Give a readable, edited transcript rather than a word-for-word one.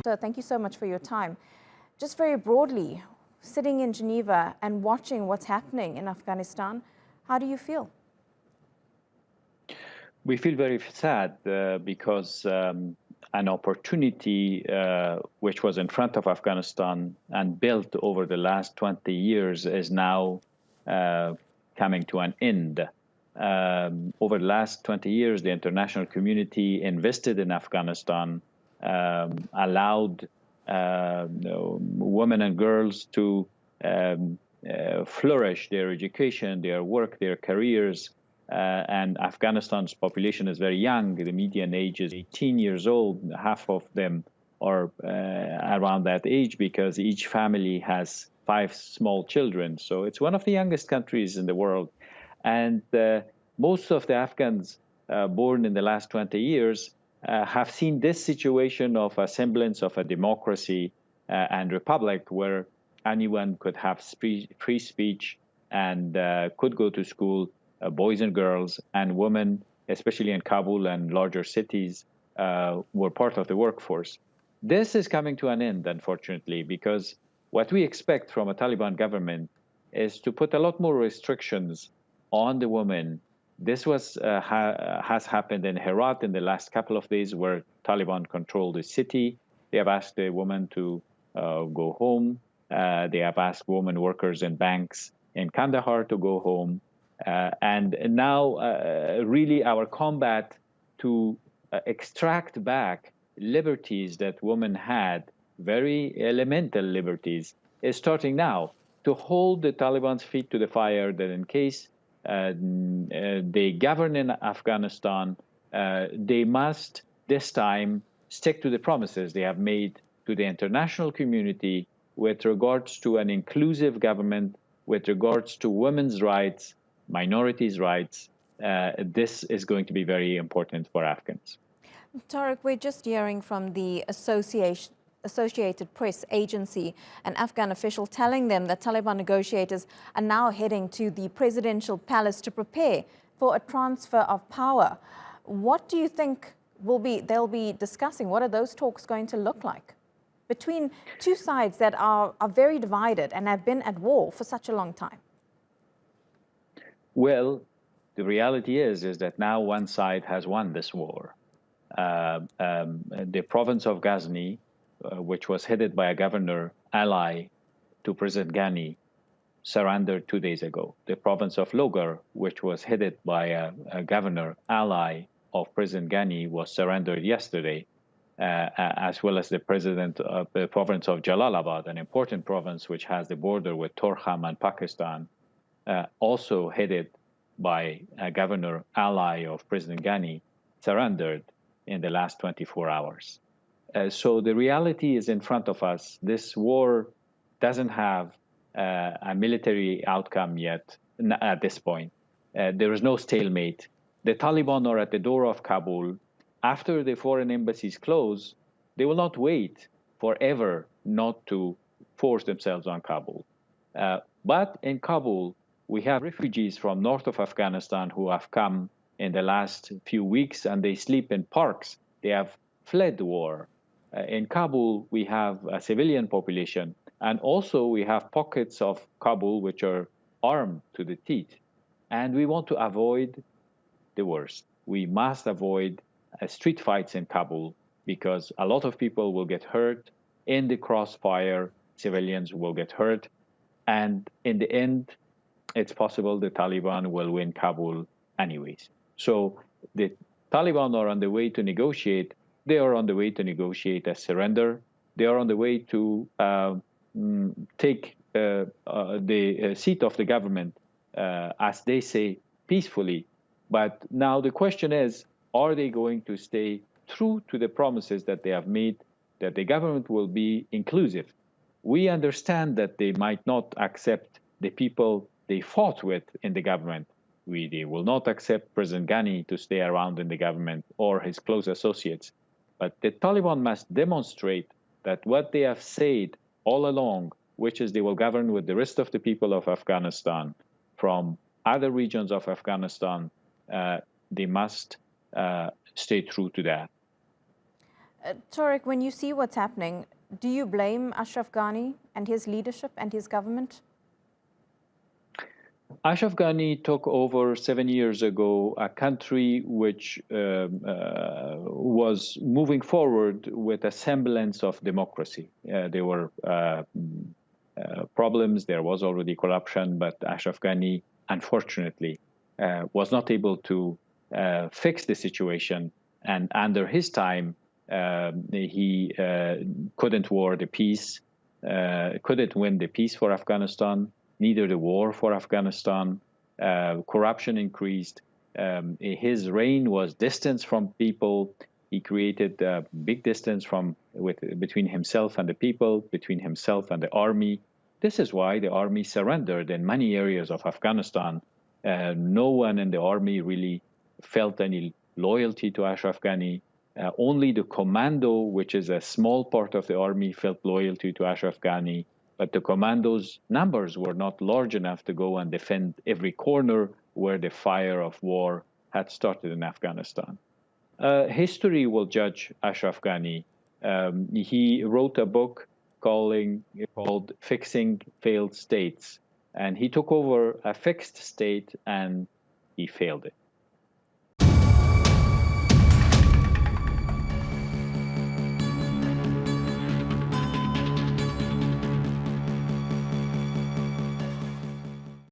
Doctor, thank you so much for your time. Just very broadly, sitting in Geneva and watching what's happening in Afghanistan, how do you feel? We feel very sad because an opportunity which was in front of Afghanistan and built over the last 20 years is now coming to an end. Over the last 20 years, the international community invested in Afghanistan, allowed women and girls to flourish their education, their work, their careers. And Afghanistan's population is very young. The median age is 18 years old. Half of them are around that age because each family has 5 small children. So it's one of the youngest countries in the world. And most of the Afghans born in the last 20 years have seen this situation of a semblance of a democracy and republic where anyone could have free speech and could go to school. Boys and girls and women, especially in Kabul and larger cities, were part of the workforce. This is coming to an end, unfortunately, because what we expect from a Taliban government is to put a lot more restrictions on the women. This has happened in Herat in the last couple of days, where Taliban controlled the city. They have asked the women to go home. They have asked women workers in banks in Kandahar to go home. And now, really, our combat to extract back liberties that women had, very elemental liberties, is starting now, to hold the Taliban's feet to the fire, that in case they govern in Afghanistan, they must this time stick to the promises they have made to the international community with regards to an inclusive government, with regards to women's rights, minorities' rights. This is going to be very important for Afghans. Torek, we're just hearing from the Associated Press agency, an Afghan official telling them that Taliban negotiators are now heading to the presidential palace to prepare for a transfer of power. What do you think they'll be discussing? What are those talks going to look like between two sides that are very divided and have been at war for such a long time? Well, the reality is that now one side has won this war. The province of Ghani, which was headed by a governor ally to President Ghani, surrendered 2 days ago. The province of Logar, which was headed by a governor ally of President Ghani, was surrendered yesterday, as well as the president of the province of Jalalabad, an important province which has the border with Torkham and Pakistan, also headed by a governor ally of President Ghani, surrendered in the last 24 hours. So the reality is in front of us. This war doesn't have a military outcome yet at this point. There is no stalemate. The Taliban are at the door of Kabul. After the foreign embassies close, they will not wait forever not to force themselves on Kabul. But in Kabul, we have refugees from north of Afghanistan who have come in the last few weeks, and they sleep in parks. They have fled the war. In Kabul, we have a civilian population, and also we have pockets of Kabul which are armed to the teeth. And we want to avoid the worst. We must avoid street fights in Kabul, because a lot of people will get hurt in the crossfire. Civilians will get hurt. And in the end, it's possible the Taliban will win Kabul anyways. So the Taliban are on the way to negotiate. They are on the way to negotiate a surrender. They are on the way to take the seat of the government, as they say, peacefully. But now the question is, are they going to stay true to the promises that they have made, that the government will be inclusive? We understand that they might not accept the people they fought with in the government. They will not accept President Ghani to stay around in the government or his close associates. But the Taliban must demonstrate that what they have said all along, which is they will govern with the rest of the people of Afghanistan from other regions of Afghanistan, they must stay true to that. Torek, when you see what's happening, do you blame Ashraf Ghani and his leadership and his government? Ashraf Ghani took over 7 years ago a country which was moving forward with a semblance of democracy. There were problems, there was already corruption, but Ashraf Ghani, unfortunately, was not able to fix the situation. And under his time, he couldn't win the peace for Afghanistan, neither the war for Afghanistan. Corruption increased. His reign was distance from people. He created a big distance between himself and the people, between himself and the army. This is why the army surrendered in many areas of Afghanistan. No one in the army really felt any loyalty to Ashraf Ghani. Only the commando, which is a small part of the army, felt loyalty to Ashraf Ghani. But the commandos' numbers were not large enough to go and defend every corner where the fire of war had started in Afghanistan. History will judge Ashraf Ghani. He wrote a book called Fixing Failed States. And he took over a fixed state and he failed it.